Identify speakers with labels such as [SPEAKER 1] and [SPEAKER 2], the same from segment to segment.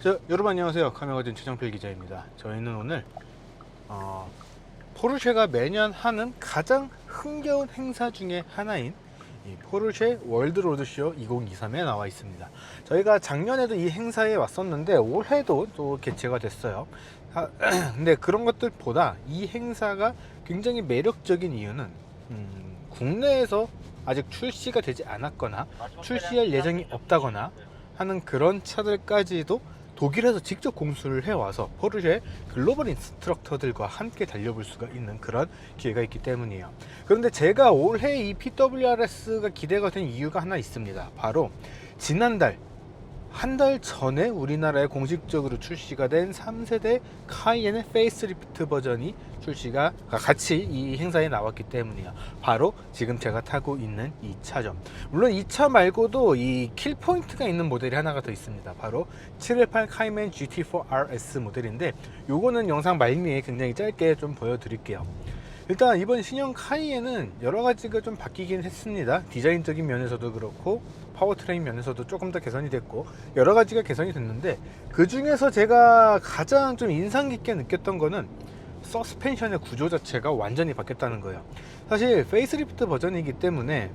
[SPEAKER 1] 여러분 안녕하세요. 카메라진 최정필 기자입니다. 저희는 오늘 포르쉐가 매년 하는 가장 흥겨운 행사 중에 하나인 이 포르쉐 월드 로드쇼 2023에 나와 있습니다. 저희가 작년에도 이 행사에 왔었는데 올해도 또 개최가 됐어요. 근데 그런 것들보다 이 행사가 굉장히 매력적인 이유는 국내에서 아직 출시가 되지 않았거나 출시할 예정이 없다거나 하는 그런 차들까지도 독일에서 직접 공수를 해와서 포르쉐 글로벌 인스트럭터들과 함께 달려볼 수가 있는 그런 기회가 있기 때문이에요. 그런데 제가 올해 이 PWRS가 기대가 된 이유가 하나 있습니다. 바로 지난달 한 달 전에 우리나라에 공식적으로 출시가 된 3세대 카이엔의 페이스리프트 버전이 출시가 같이 이 행사에 나왔기 때문이에요. 바로 지금 제가 타고 있는 이 차죠. 물론 이 차 말고도 이 킬포인트가 있는 모델이 하나가 더 있습니다. 바로 718 카이맨 GT4 RS 모델인데 요거는 영상 말미에 굉장히 짧게 좀 보여드릴게요. 일단 이번 신형 카이엔은 여러 가지가 좀 바뀌긴 했습니다. 디자인적인 면에서도 그렇고 파워트레인 면에서도 조금 더 개선이 됐고 여러 가지가 개선이 됐는데, 그 중에서 제가 가장 좀 인상 깊게 느꼈던 거는 서스펜션의 구조 자체가 완전히 바뀌었다는 거예요. 사실 페이스리프트 버전이기 때문에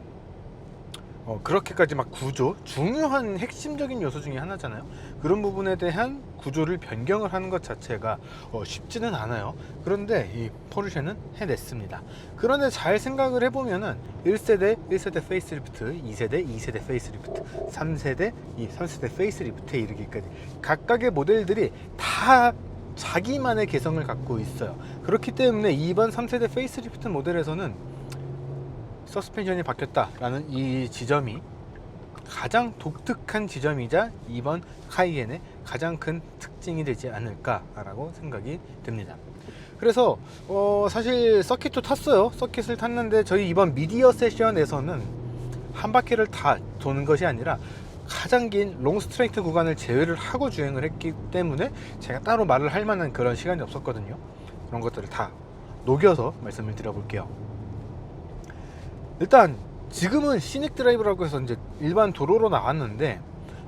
[SPEAKER 1] 그렇게까지 막 구조, 중요한 핵심적인 요소 중에 하나잖아요. 그런 부분에 대한 구조를 변경을 하는 것 자체가 쉽지는 않아요. 그런데 이 포르쉐는 해냈습니다. 그런데 잘 생각을 해보면은 1세대 페이스리프트, 2세대 페이스리프트, 3세대 페이스리프트에 이르기까지 각각의 모델들이 다 자기만의 개성을 갖고 있어요. 그렇기 때문에 이번 3세대 페이스리프트 모델에서는 서스펜션이 바뀌었다라는 이 지점이 가장 독특한 지점이자 이번 카이엔의 가장 큰 특징이 되지 않을까라고 생각이 듭니다. 그래서 사실 서킷도 탔어요. 서킷을 탔는데 저희 이번 미디어 세션에서는 한 바퀴를 다 도는 것이 아니라 가장 긴 롱 스트레이트 구간을 제외를 하고 주행을 했기 때문에 제가 따로 말을 할 만한 그런 시간이 없었거든요. 그런 것들을 다 녹여서 말씀을 드려볼게요. 일단 지금은 시닉 드라이브라고 해서 이제 일반 도로로 나왔는데,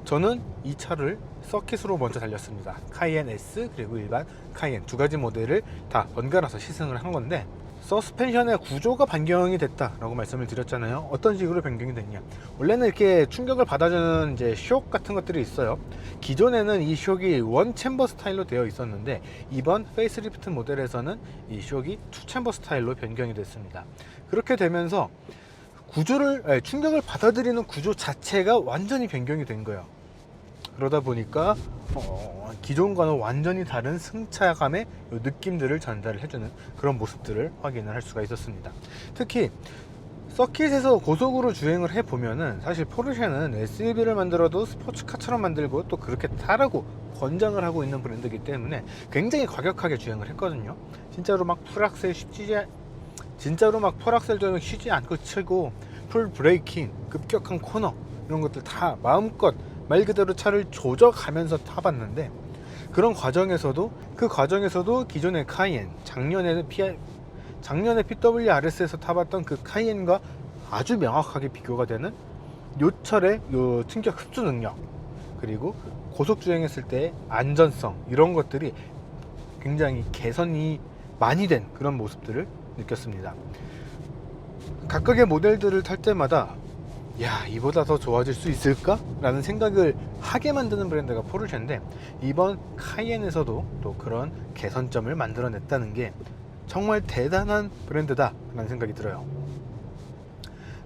[SPEAKER 1] 저는 이 차를 서킷으로 먼저 달렸습니다. 카이엔 S 그리고 일반 카이엔 두 가지 모델을 다 번갈아서 시승을 한 건데, 서스펜션의 구조가 변경이 됐다라고 말씀을 드렸잖아요. 어떤 식으로 변경이 됐냐? 원래는 이렇게 충격을 받아주는 이제 쇼크 같은 것들이 있어요. 기존에는 이 쇼크이 원 챔버 스타일로 되어 있었는데 이번 페이스리프트 모델에서는 이 쇼크이 투 챔버 스타일로 변경이 됐습니다. 그렇게 되면서 충격을 받아들이는 구조 자체가 완전히 변경이 된 거예요. 그러다 보니까 기존과는 완전히 다른 승차감의 느낌들을 전달을 해주는 그런 모습들을 확인을 할 수가 있었습니다. 특히 서킷에서 고속으로 주행을 해보면은 사실 포르쉐는 SUV를 만들어도 스포츠카처럼 만들고 또 그렇게 타라고 권장을 하고 있는 브랜드이기 때문에 굉장히 과격하게 주행을 했거든요. 진짜로 막 풀악셀 좀 쉬지 않고 치고 풀 브레이킹, 급격한 코너 이런 것들 다 마음껏 말 그대로 차를 조져가면서 타봤는데, 그 과정에서도 기존의 카이엔, 작년에 PWRS에서 타봤던 그 카이엔과 아주 명확하게 비교가 되는 요철의 요 충격 흡수 능력, 그리고 고속 주행했을 때 안전성, 이런 것들이 굉장히 개선이 많이 된 그런 모습들을 느꼈습니다. 각각의 모델들을 탈 때마다 야, 이보다 더 좋아질 수 있을까? 라는 생각을 하게 만드는 브랜드가 포르쉐인데, 이번 카이엔에서도 또 그런 개선점을 만들어냈다는 게 정말 대단한 브랜드다 라는 생각이 들어요.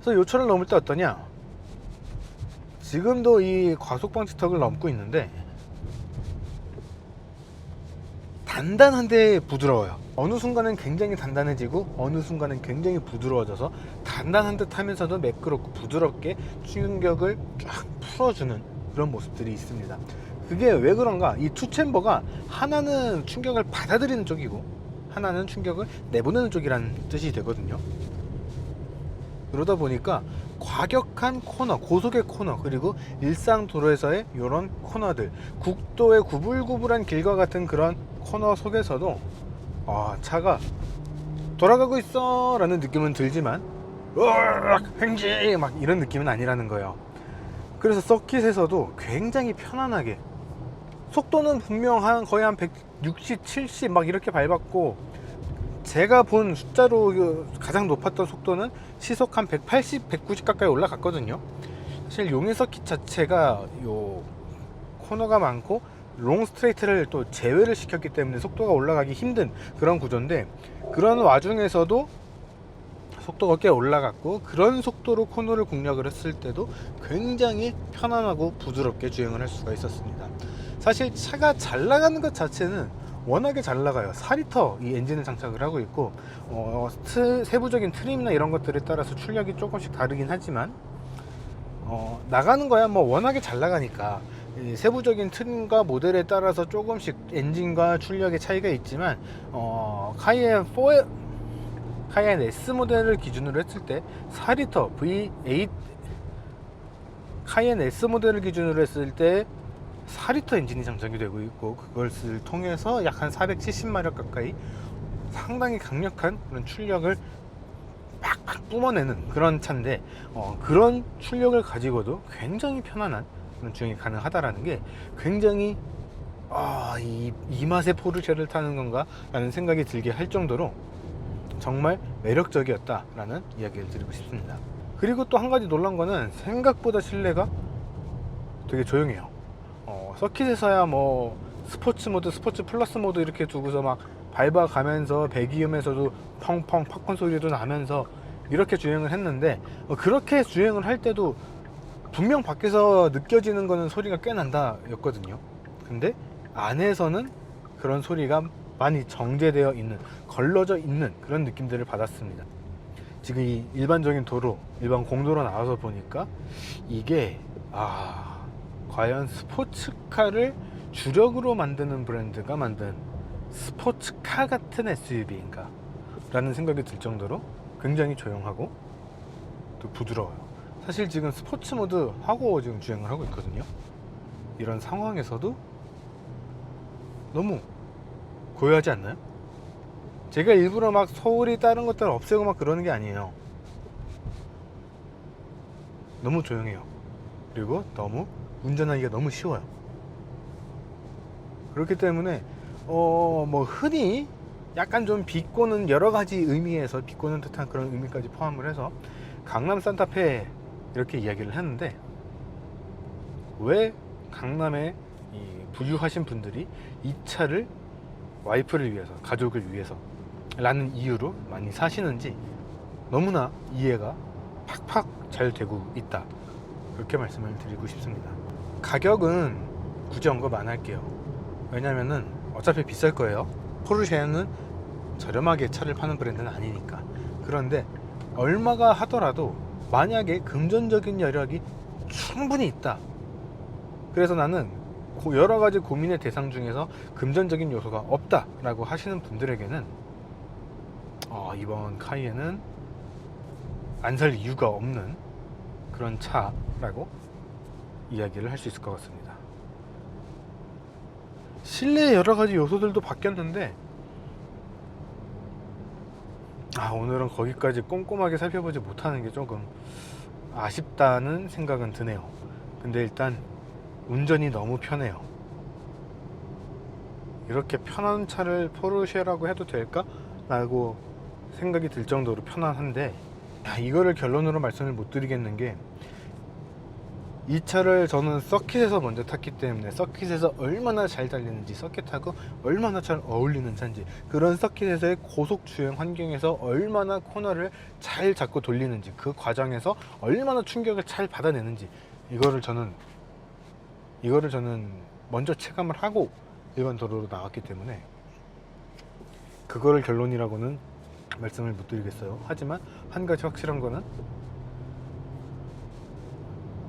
[SPEAKER 1] 그래서 요철을 넘을 때 어떠냐? 지금도 이 과속방지턱을 넘고 있는데 단단한데 부드러워요. 어느 순간은 굉장히 단단해지고 어느 순간은 굉장히 부드러워져서 단단한 듯 하면서도 매끄럽고 부드럽게 충격을 쫙 풀어주는 그런 모습들이 있습니다. 그게 왜 그런가? 이 투 챔버가 하나는 충격을 받아들이는 쪽이고 하나는 충격을 내보내는 쪽이라는 뜻이 되거든요. 그러다 보니까 과격한 코너, 고속의 코너, 그리고 일상 도로에서의 이런 코너들, 국도의 구불구불한 길과 같은 그런 코너 속에서도 차가 돌아가고 있어 라는 느낌은 들지만 횡지 막 이런 느낌은 아니라는 거예요. 그래서 서킷에서도 굉장히 편안하게 속도는 분명 거의 한 160, 70 막 이렇게 밟았고, 제가 본 숫자로 가장 높았던 속도는 시속 한 180, 190 가까이 올라갔거든요. 사실 용인 서킷 자체가 요 코너가 많고 롱 스트레이트를 또 제외를 시켰기 때문에 속도가 올라가기 힘든 그런 구조인데, 그런 와중에서도 속도가 꽤 올라갔고, 그런 속도로 코너를 공략을 했을 때도 굉장히 편안하고 부드럽게 주행을 할 수가 있었습니다. 사실 차가 잘 나가는 것 자체는 워낙에 잘 나가요. 4리터 이 엔진을 장착을 하고 있고, 세부적인 트림이나 이런 것들에 따라서 출력이 조금씩 다르긴 하지만, 나가는 거야 뭐 워낙에 잘 나가니까. 세부적인 트림과 모델에 따라서 조금씩 엔진과 출력의 차이가 있지만, 카이엔 S 모델을 기준으로 했을 때 4리터 V8 카이엔 S 모델을 기준으로 했을 때 4리터 엔진이 장착이 되고 있고, 그것을 통해서 약 한 470마력 가까이 상당히 강력한 그런 출력을 팍팍 뿜어내는 그런 차인데, 그런 출력을 가지고도 굉장히 편안한 그런 주행이 가능하다라는 게 굉장히 이 맛의 포르쉐를 타는 건가 라는 생각이 들게 할 정도로 정말 매력적이었다라는 이야기를 드리고 싶습니다. 그리고 또 한 가지 놀란 거는 생각보다 실내가 되게 조용해요. 서킷에서야 뭐 스포츠 모드, 스포츠 플러스 모드 이렇게 두고서 막 밟아가면서 배기음에서도 펑펑 팝콘 소리도 나면서 이렇게 주행을 했는데, 그렇게 주행을 할 때도 분명 밖에서 느껴지는 거는 소리가 꽤 난다 였거든요. 근데 안에서는 그런 소리가 많이 정제되어 있는, 걸러져 있는 그런 느낌들을 받았습니다. 지금 이 일반적인 도로, 일반 공도로 나와서 보니까 이게 과연 스포츠카를 주력으로 만드는 브랜드가 만든 스포츠카 같은 SUV인가 라는 생각이 들 정도로 굉장히 조용하고 또 부드러워요. 사실 지금 스포츠 모드 하고 지금 주행을 하고 있거든요. 이런 상황에서도 너무 고요하지 않나요? 제가 일부러 막 소리 다른 것들 없애고 막 그러는 게 아니에요. 너무 조용해요. 그리고 너무 운전하기가 너무 쉬워요. 그렇기 때문에 뭐 흔히 약간 좀 비꼬는, 여러 가지 의미에서 비꼬는 듯한 그런 의미까지 포함을 해서 강남 산타페 이렇게 이야기를 했는데, 왜 강남에 이 부유하신 분들이 이 차를 와이프를 위해서, 가족을 위해서 라는 이유로 많이 사시는지 너무나 이해가 팍팍 잘 되고 있다, 그렇게 말씀을 드리고 싶습니다. 가격은 굳이 언급 안 할게요. 왜냐면은 어차피 비쌀 거예요. 포르쉐는 저렴하게 차를 파는 브랜드는 아니니까. 그런데 얼마가 하더라도 만약에 금전적인 여력이 충분히 있다, 그래서 나는 여러 가지 고민의 대상 중에서 금전적인 요소가 없다 라고 하시는 분들에게는 이번 카이엔은 안 살 이유가 없는 그런 차라고 이야기를 할 수 있을 것 같습니다. 실내 여러 가지 요소들도 바뀌었는데, 오늘은 거기까지 꼼꼼하게 살펴보지 못하는 게 조금 아쉽다는 생각은 드네요. 근데 일단 운전이 너무 편해요. 이렇게 편한 차를 포르쉐라고 해도 될까? 라고 생각이 들 정도로 편안한데, 이거를 결론으로 말씀을 못 드리겠는 게, 이 차를 저는 서킷에서 먼저 탔기 때문에 서킷에서 얼마나 잘 달리는지, 서킷하고 얼마나 잘 어울리는 차인지, 그런 서킷에서의 고속 주행 환경에서 얼마나 코너를 잘 잡고 돌리는지, 그 과정에서 얼마나 충격을 잘 받아내는지, 이거를 저는 먼저 체감을 하고 일반 도로로 나왔기 때문에 그거를 결론이라고는 말씀을 못 드리겠어요. 하지만 한 가지 확실한 거는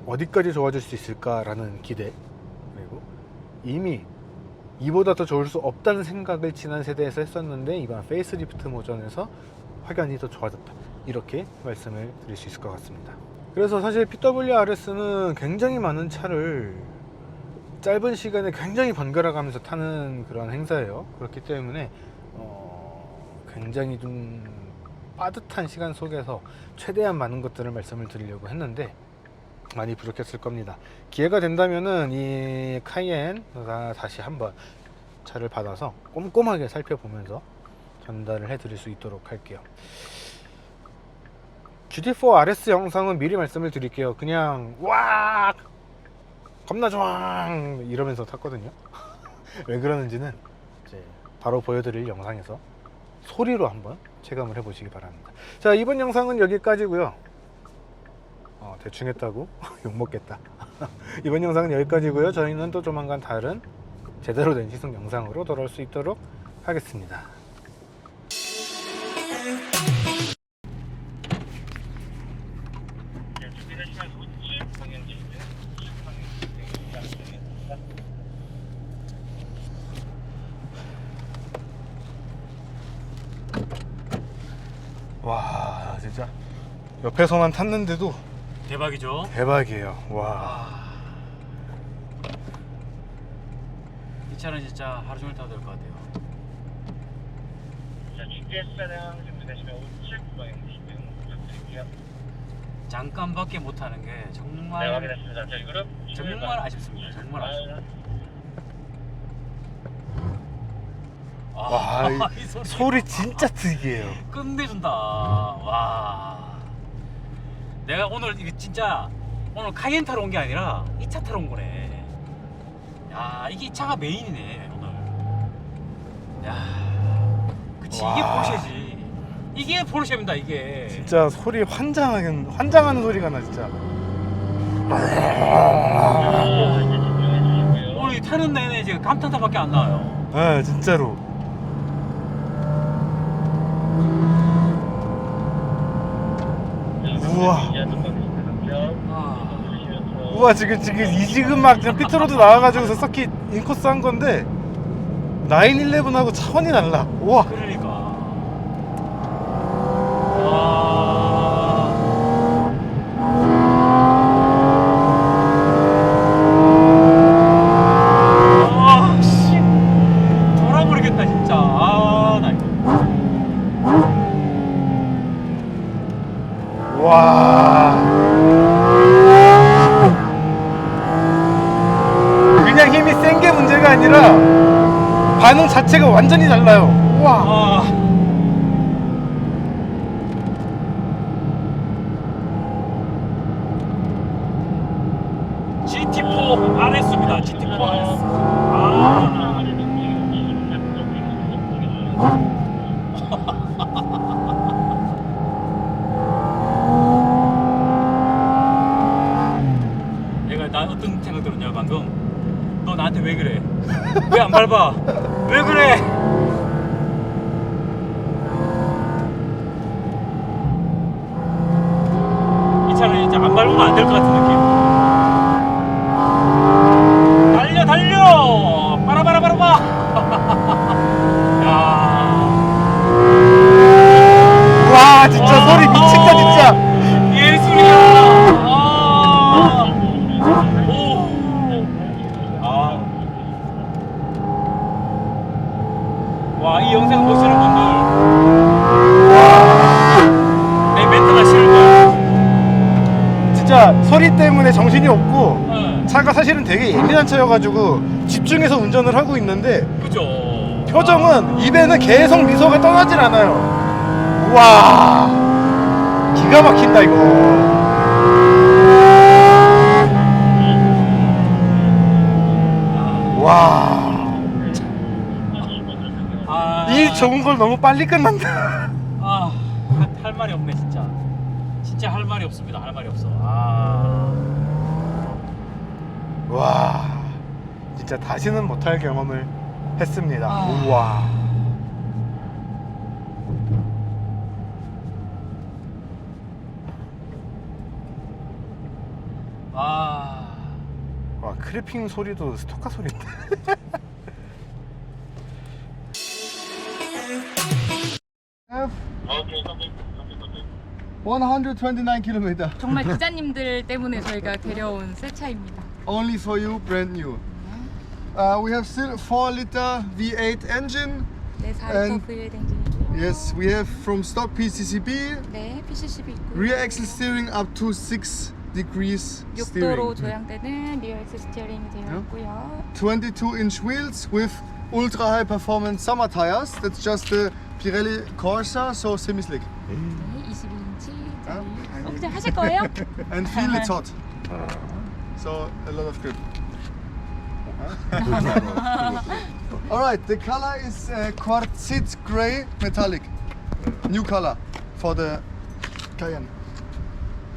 [SPEAKER 1] 어디까지 좋아질 수 있을까라는 기대, 그리고 이미 이보다 더 좋을 수 없다는 생각을 지난 세대에서 했었는데 이번 페이스리프트 버전에서 확연히 더 좋아졌다, 이렇게 말씀을 드릴 수 있을 것 같습니다. 그래서 사실 PWRS는 굉장히 많은 차를 짧은 시간에 굉장히 번갈아 가면서 타는 그런 행사예요. 그렇기 때문에 굉장히 좀 빠듯한 시간 속에서 최대한 많은 것들을 말씀을 드리려고 했는데, 많이 부족했을 겁니다. 기회가 된다면은 이 카이엔가 다시 한번 차를 받아서 꼼꼼하게 살펴보면서 전달을 해드릴 수 있도록 할게요. GT4 RS 영상은 미리 말씀을 드릴게요. 그냥 와 겁나 좋아 이러면서 탔거든요. 왜 그러는지는 이제 바로 보여드릴 영상에서 소리로 한번 체감을 해보시기 바랍니다. 자, 이번 영상은 여기까지고요. 대충 했다고 욕먹겠다. 이번 영상은 여기까지고요. 저희는 또 조만간 다른 제대로 된 시승 영상으로 돌아올 수 있도록 하겠습니다. 와, 진짜 옆에서만 탔는데도
[SPEAKER 2] 대박이죠.
[SPEAKER 1] 대박이에요. 와.
[SPEAKER 2] 이 차는 진짜 하루 종일 타도 될 것 같아요.
[SPEAKER 3] 자, GPS 차량 준비되시면 우측 방향 주시면 부탁드릴게요.
[SPEAKER 2] 잠깐밖에 못 타는 게
[SPEAKER 3] 네,
[SPEAKER 2] 정말
[SPEAKER 3] 확인했습니다. 저희 그룹
[SPEAKER 2] 정말 아쉽습니다. 정말 아쉽습니다.
[SPEAKER 1] 와,
[SPEAKER 2] 이
[SPEAKER 1] 소리 진짜 특이해요.
[SPEAKER 2] 끝내준다. 와. 내가 오늘 이게 진짜 오늘 카이엔 타러 온 게 아니라 이 차 타러 온 거네. 야, 이게 이 차가 메인이네 오늘. 야, 그치. 이게
[SPEAKER 1] 와.
[SPEAKER 2] 포르쉐지. 이게 포르쉐입니다. 이게.
[SPEAKER 1] 진짜 소리 환장하는 소리가 나 진짜.
[SPEAKER 3] 이제 집중해 주시고요.
[SPEAKER 2] 오늘 타는 내내 지금 감탄사밖에 안 나와요.
[SPEAKER 1] 네, 진짜로. 우와.
[SPEAKER 2] 아,
[SPEAKER 1] 우와, 지금 이지금 막 그냥 피트로드 나와가지고서 서킷 인코스 한 건데 911하고 차원이 달라. 우와.
[SPEAKER 2] 그러니까. 와. 아, 씨. 돌아버리겠다 진짜. 아, 나 이거.
[SPEAKER 1] 와. 그냥 힘이 센 게 문제가 아니라 반응 자체가 완전히 달라요. 우와.
[SPEAKER 2] 아. GT4 RS입니다. GT4 RS. 아. 얘가 나 어떤 생각 들었냐 방금? 너 나한테 왜 그래? 왜 안 밟아? 왜 그래? 이 차는 진짜 안 밟으면 안 될 것 같은 느낌. 달려 달려! 빠라바라바라바! 야.
[SPEAKER 1] 와, 진짜 소리 미친다 진짜.
[SPEAKER 2] 예술이야. 아. 오. 아. 와, 이 영상 보시는 분들 내 멘트가 싫을 거야.
[SPEAKER 1] 진짜 소리 때문에 정신이 없고
[SPEAKER 2] 네.
[SPEAKER 1] 차가 사실은 되게 예민한 차여가지고 집중해서 운전을 하고 있는데
[SPEAKER 2] 그죠.
[SPEAKER 1] 표정은 입에는 계속 미소가 떠나질 않아요. 우와, 기가 막힌다 이거. 와,
[SPEAKER 2] 아.
[SPEAKER 1] 이 좋은 걸 너무 빨리 끝난다.
[SPEAKER 2] 아, 할 말이 없네 진짜. 진짜 할 말이 없습니다. 할 말이 없어. 아.
[SPEAKER 1] 와, 진짜 다시는 못할 경험을 했습니다.
[SPEAKER 2] 아.
[SPEAKER 1] 우와.
[SPEAKER 2] 아.
[SPEAKER 1] 와, 크리핑 소리도 스토카 소리인데.
[SPEAKER 3] 오케이,
[SPEAKER 4] 129 km.
[SPEAKER 5] 정말 기자님들 때문에 저희가 데려온 새 차입니다.
[SPEAKER 4] Only for you, brand new. We have still 4-liter V8 engine.
[SPEAKER 5] 네, 4리터
[SPEAKER 4] And-
[SPEAKER 5] V8 엔진이고요.
[SPEAKER 4] Yes, we have from stock PCCB.
[SPEAKER 5] 네, PCCB 있고요.
[SPEAKER 4] Rear axle steering up to 6 degrees
[SPEAKER 5] 6도로
[SPEAKER 4] steering.
[SPEAKER 5] 조향되는 리얼스 스티어링이 되어 있고요.
[SPEAKER 4] 22-inch wheels with ultra high performance summer tires. That's just the Pirelli Corsa, so semi-slick.
[SPEAKER 5] 네, 22인치. 그냥 하실 거예요?
[SPEAKER 4] And feel it's hot. So a lot of grip. Alright, the color is quartzite gray metallic. New color for the Cayenne.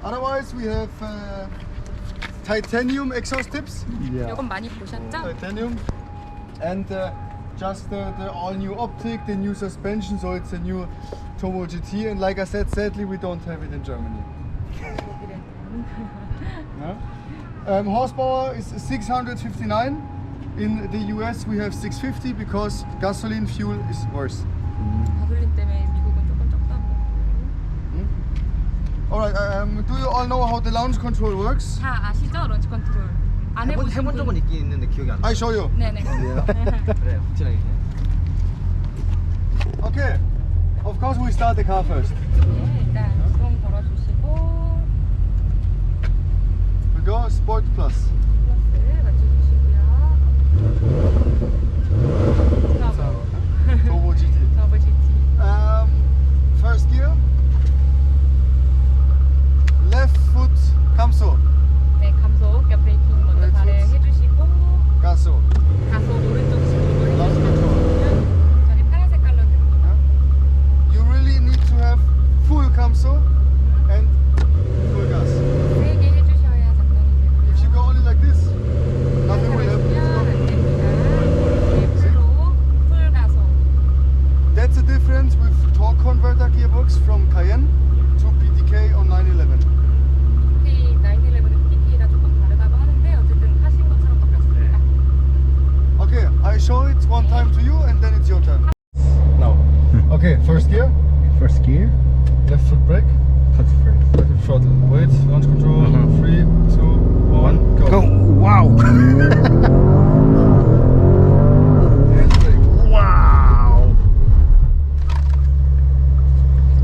[SPEAKER 4] Otherwise we have titanium exhaust tips.
[SPEAKER 5] 이건 많이 보셨죠?
[SPEAKER 4] Titanium. And just the all new optic, the new suspension, so it's a new Turbo GT. And like I said, sadly we don't have it in Germany. Yeah. Horsepower is 659. In the US we have 650 because gasoline fuel is worse.
[SPEAKER 5] 가솔린 때문에 미국은 조금 적다 보고.
[SPEAKER 4] Alright, do you all know how the launch control works?
[SPEAKER 5] 다 아시죠? 런치 컨트롤. 안 해보신
[SPEAKER 6] 해본 적은 있긴 있는데 기억이 안 나.
[SPEAKER 4] I show you.
[SPEAKER 5] 네네.
[SPEAKER 6] 그래, 확실하게.
[SPEAKER 4] Okay. Of course we start the car first.
[SPEAKER 5] 네, 일단 시동 걸어주시고
[SPEAKER 4] We go Sport Plus.
[SPEAKER 5] 플러스 맞춰주시고요.
[SPEAKER 4] Turbo GT.
[SPEAKER 5] 더블 GT.
[SPEAKER 4] First gear. Left foot 감소.
[SPEAKER 5] 네, 감속, 그러니까 브레이킹 먼저
[SPEAKER 4] 네,
[SPEAKER 5] 발휘해주시고
[SPEAKER 4] 가소.
[SPEAKER 5] 가속 오른쪽 시동을
[SPEAKER 4] Launch
[SPEAKER 5] 해주시면
[SPEAKER 4] control.
[SPEAKER 5] 저기 파란 색깔로 드립니다.
[SPEAKER 4] You really need to have full 감소 and full gas.
[SPEAKER 5] 세게 해주셔야 작동이
[SPEAKER 4] If you
[SPEAKER 5] 되고요.
[SPEAKER 4] go only like this, nothing will happen.
[SPEAKER 5] 해주면 안
[SPEAKER 4] It's
[SPEAKER 5] 됩니다. 네, 풀로 풀 가속.
[SPEAKER 4] That's the difference with torque converter gearbox from Cayenne to PDK on 911.
[SPEAKER 5] 특히 911은 PDK가 조금 다르다고 하는데 어쨌든 하신 것처럼 바뀌었습니다.
[SPEAKER 4] Okay, I show it one time to you and then it's your turn. Now. Okay, first gear,
[SPEAKER 1] First gear.
[SPEAKER 4] left foot brake,
[SPEAKER 1] Touch free.
[SPEAKER 4] right foot throttle. Wait, launch control, 3, 2, 1, go.
[SPEAKER 1] Go. Wow.
[SPEAKER 4] And brake.
[SPEAKER 1] Wow.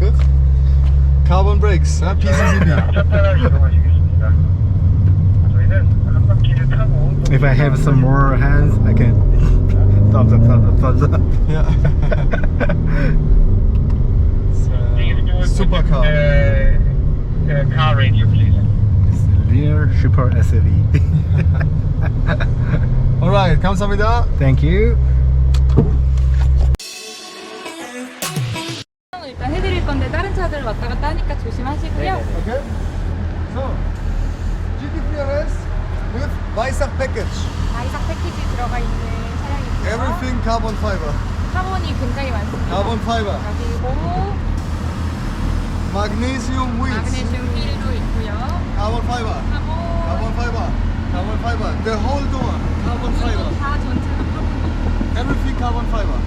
[SPEAKER 4] Good. Carbon brakes, PCCB.
[SPEAKER 3] 첫 따라 이동하시겠습니다. 저희는 한 바퀴를 타고
[SPEAKER 1] If I have some more hands, I can thumbs up, thumbs up, thumbs up.
[SPEAKER 4] Yeah. Supercar.
[SPEAKER 3] car radio, please.
[SPEAKER 1] Rear Super SUV.
[SPEAKER 4] Alright, 감사합니다.
[SPEAKER 1] Thank you.
[SPEAKER 5] 일단 해드릴 건데 다른 차들 왔다 갔다 하니까 조심하시고요.
[SPEAKER 4] Okay. So, GT3RS with Weissach package.
[SPEAKER 5] 바이삭 패키지 들어가 있는 차량이고요.
[SPEAKER 4] Everything carbon fiber.
[SPEAKER 5] 카본이 굉장히 많습니다.
[SPEAKER 4] Carbon fiber.
[SPEAKER 5] 그리고
[SPEAKER 4] Magnesium wheels.
[SPEAKER 5] 마그네슘 휠도 있고요.
[SPEAKER 4] Carbon fiber. Carbon fiber. Carbon fiber. The whole door. Carbon fiber.
[SPEAKER 5] 다 전체가 카본이에요.
[SPEAKER 4] Everything carbon fiber.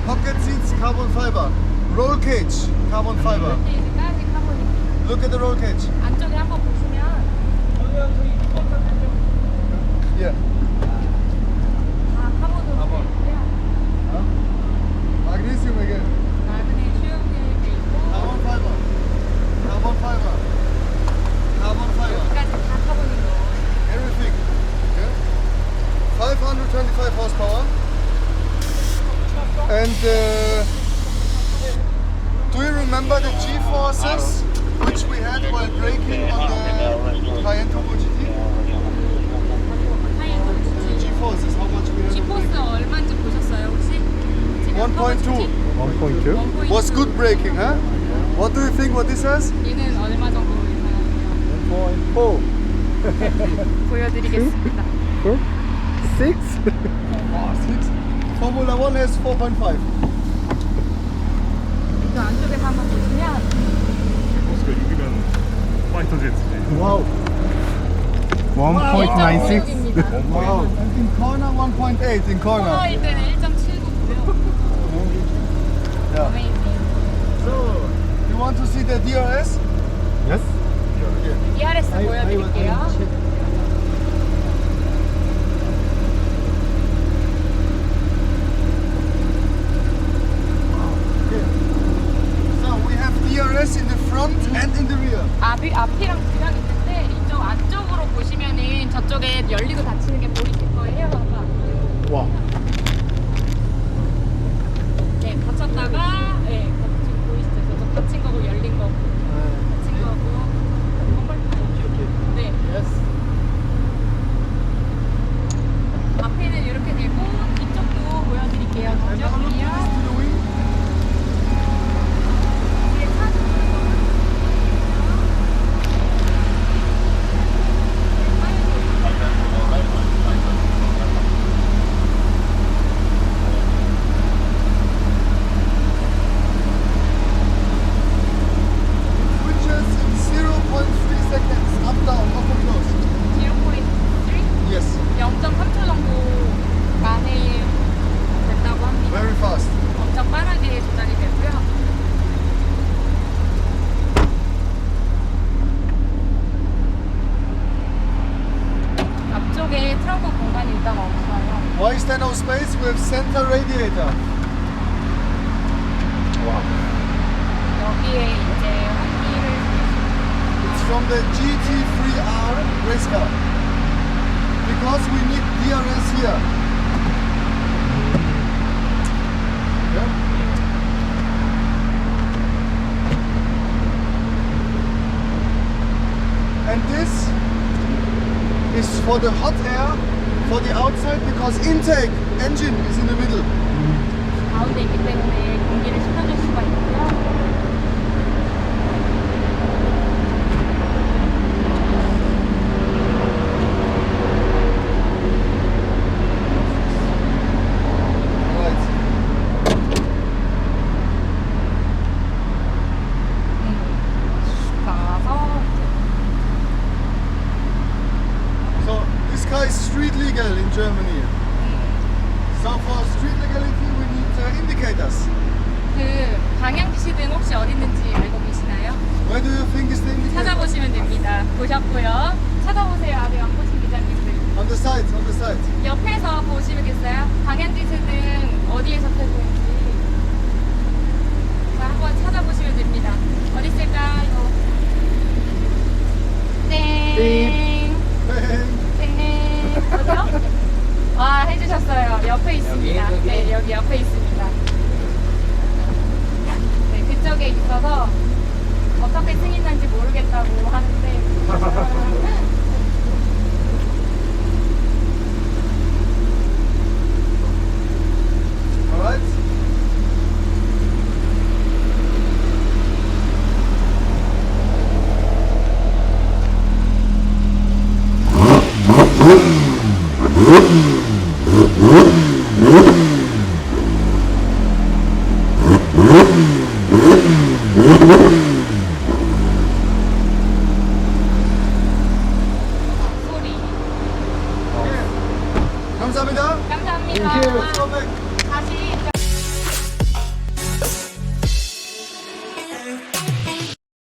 [SPEAKER 4] Pocket seats carbon fiber. Roll cage carbon fiber.
[SPEAKER 5] 페이지까지 카본이에요.
[SPEAKER 4] Look at the roll cage.
[SPEAKER 5] 안쪽에 한번 보시면
[SPEAKER 4] Yeah.
[SPEAKER 5] 다 카본으로 되어 있고요.
[SPEAKER 4] Magnesium again.
[SPEAKER 5] 마그네슘 휠도 있고
[SPEAKER 4] Carbon fiber. Carbon fiber. Carbon fiber.
[SPEAKER 5] 여기까지 다 카본이고
[SPEAKER 4] Everything. Yeah. 525 horsepower. And do you remember the G-forces which we had while braking on the Cayenne Turbo GT? The G-forces, how much we had?
[SPEAKER 5] G-포스 얼마인지 보셨어요 혹시? 지금
[SPEAKER 4] 1.2.
[SPEAKER 1] 1.2.
[SPEAKER 4] Was good braking, huh? What do you think what this has?
[SPEAKER 5] 얘는 얼마 정도 예상하세요?
[SPEAKER 1] 1.4.
[SPEAKER 5] 보여드리겠습니다.
[SPEAKER 1] 6.
[SPEAKER 4] 6. Formula 1 has 4.5.
[SPEAKER 5] 그 안쪽에서 한번 보시면
[SPEAKER 1] Wow. 1.96.
[SPEAKER 5] 입니다.
[SPEAKER 4] Wow. And in corner 1.8 in corner.
[SPEAKER 5] 코너일 때는 1.79고요.
[SPEAKER 4] Yeah.
[SPEAKER 5] 어메이징.
[SPEAKER 4] So, you want to see the DRS?
[SPEAKER 1] Yes.
[SPEAKER 5] DRS 보여드릴게요.
[SPEAKER 4] So we have DRS in the front and in the rear.
[SPEAKER 5] 앞이랑 뒤가
[SPEAKER 4] Why is there no space? We have center radiator.
[SPEAKER 5] 여기에 이제 환기를
[SPEAKER 4] It's from the GT3R race car. Because we need DRS here. Yeah. And this is for the hot air for the outside because intake engine is in the middle.
[SPEAKER 5] 가운데 있기 때문에 공기를 식혀줄 수가 있고요.
[SPEAKER 4] Right.
[SPEAKER 5] 나와서
[SPEAKER 4] So this car is street legal in Germany. So for street legality we need indicators.
[SPEAKER 5] 그 방향 지시등 혹시 어디 있는지 알고 계시나요?
[SPEAKER 4] Where do you think is the indicator?
[SPEAKER 5] 찾아보시면 됩니다. 보셨고요. 찾아보세요. 아직 안 보신 기자님들.
[SPEAKER 4] On the side, on the side.
[SPEAKER 5] 옆에서 보시겠어요? 방향 지시등 어디에서 켜져 있는지. 자, 한번 찾아보시면 됩니다. 어디 있을까요? 땡. 땡. 어디요? 아, 해주셨어요. 옆에 있습니다. 네, 여기 옆에 있습니다. 네, 그쪽에 있어서 어떻게 승인난지 모르겠다고 하는데.
[SPEAKER 4] Alright.
[SPEAKER 5] 소리.
[SPEAKER 4] 감사합니다.
[SPEAKER 5] 감사합니다.
[SPEAKER 4] Let's go back.